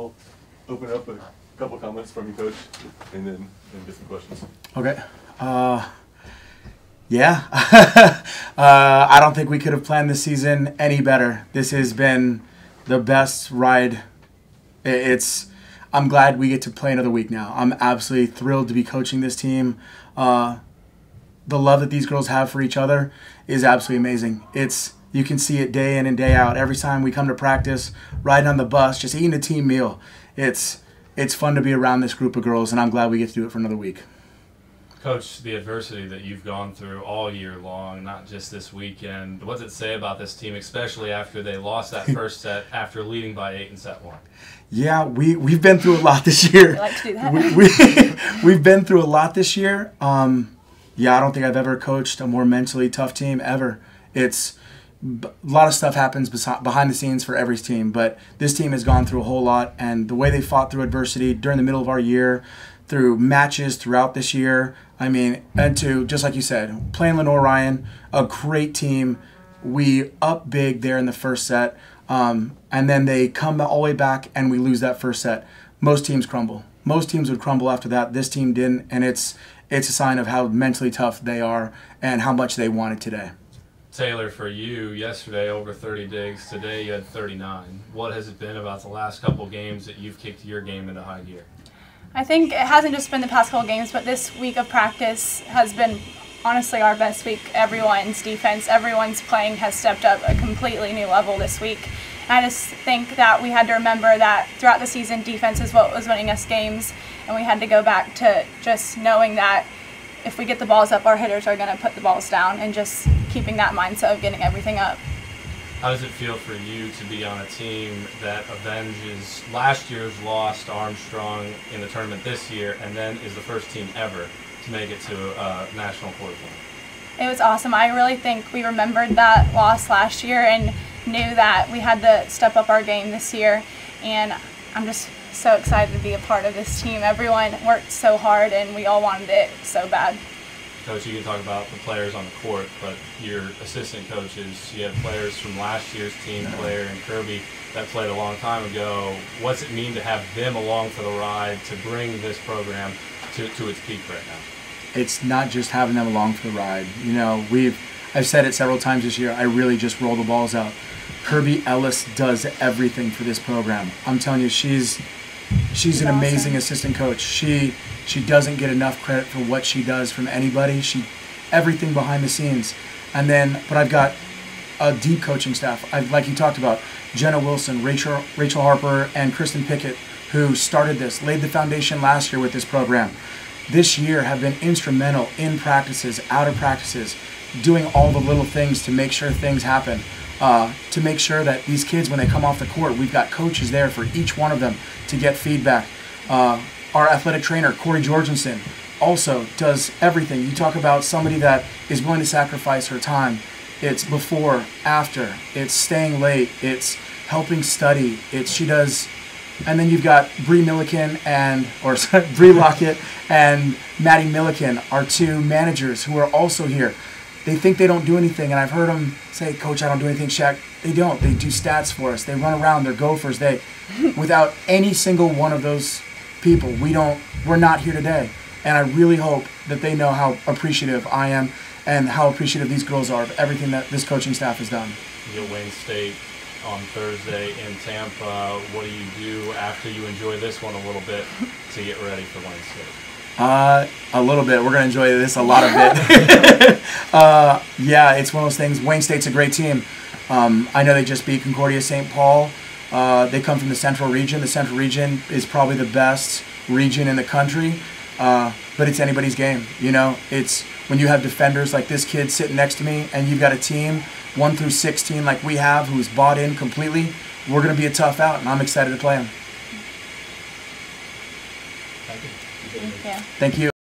I'll open up a couple comments from you, Coach, and then get some questions. Okay. Yeah. I don't think we could have planned this season any better. This has been the best ride. I'm glad we get to play another week now. I'm absolutely thrilled to be coaching this team. The love that these girls have for each other is absolutely amazing. You can see it day in and day out. Every time we come to practice, riding on the bus, just eating a team meal. It's fun to be around this group of girls, and I'm glad we get to do it for another week. Coach, the adversity that you've gone through all year long, not just this weekend, what does it say about this team, especially after they lost that first set after leading by 8 in set 1? Yeah, we've been through a lot this year. I like to do that. We've been through a lot this year. Yeah, I don't think I've ever coached a more mentally tough team ever. A lot of stuff happens behind the scenes for every team, but this team has gone through a whole lot, and the way they fought through adversity during the middle of our year, through matches throughout this year, and to, just like you said, playing Lenore Ryan, a great team. We up big there in the first set, and then they come all the way back and we lose that first set. Most teams crumble. Most teams would crumble after that. This team didn't, and it's a sign of how mentally tough they are and how much they wanted today. Taylor, for you, yesterday over 30 digs, today you had 39. What has it been about the last couple games that you've kicked your game into high gear? I think it hasn't just been the past couple games, but this week of practice has been honestly our best week. Everyone's defense, everyone's playing has stepped up a completely new level this week. And I just think that we had to remember that throughout the season, defense is what was winning us games, and we had to go back to just knowing that if we get the balls up, our hitters are going to put the balls down, and just keeping that mindset of getting everything up. How does it feel for you to be on a team that avenges last year's loss to Armstrong in the tournament this year, and then is the first team ever to make it to a national quarterfinal? It was awesome. I really think we remembered that loss last year and knew that we had to step up our game this year, and I'm just so excited to be a part of this team. Everyone worked so hard, and we all wanted it so bad. Coach, you can talk about the players on the court, but your assistant coaches, you have players from last year's team, Claire and Kirby, that played a long time ago. What's it mean to have them along for the ride to bring this program to its peak right now? It's not just having them along for the ride. You know, I've said it several times this year, I really just roll the balls out. Kirby Ellis does everything for this program. I'm telling you, she's an amazing assistant coach. She doesn't get enough credit for what she does from anybody. Everything behind the scenes. But I've got a deep coaching staff. Like you talked about, Jenna Wilson, Rachel Harper, and Kristen Pickett, who started this, laid the foundation last year with this program. This year have been instrumental in practices, out of practices, doing all the little things to make sure things happen. To make sure that these kids, when they come off the court, we've got coaches there for each one of them to get feedback. Our athletic trainer, Corey Jorgensen, also does everything. You talk about somebody that is willing to sacrifice her time. It's before, after, it's staying late, it's helping study, she does. And then you've got Bree Lockett and Maddie Milliken, our two managers who are also here. They think they don't do anything, and I've heard them say, "Coach, I don't do anything." Shaq, they don't. They do stats for us. They run around. They're gophers. Without any single one of those people, we're not here today. And I really hope that they know how appreciative I am and how appreciative these girls are of everything that this coaching staff has done. You'll Wayne State on Thursday in Tampa. What do you do after you enjoy this one a little bit to get ready for Wayne State? A little bit. We're going to enjoy this a lot of it. Yeah, it's one of those things. Wayne State's a great team. I know they just beat Concordia St. Paul. They come from the Central Region. The Central Region is probably the best region in the country, but it's anybody's game. You know, it's when you have defenders like this kid sitting next to me, and you've got a team 1 through 16 like we have, who's bought in completely. We're going to be a tough out, and I'm excited to play them. Thank you. Thank you.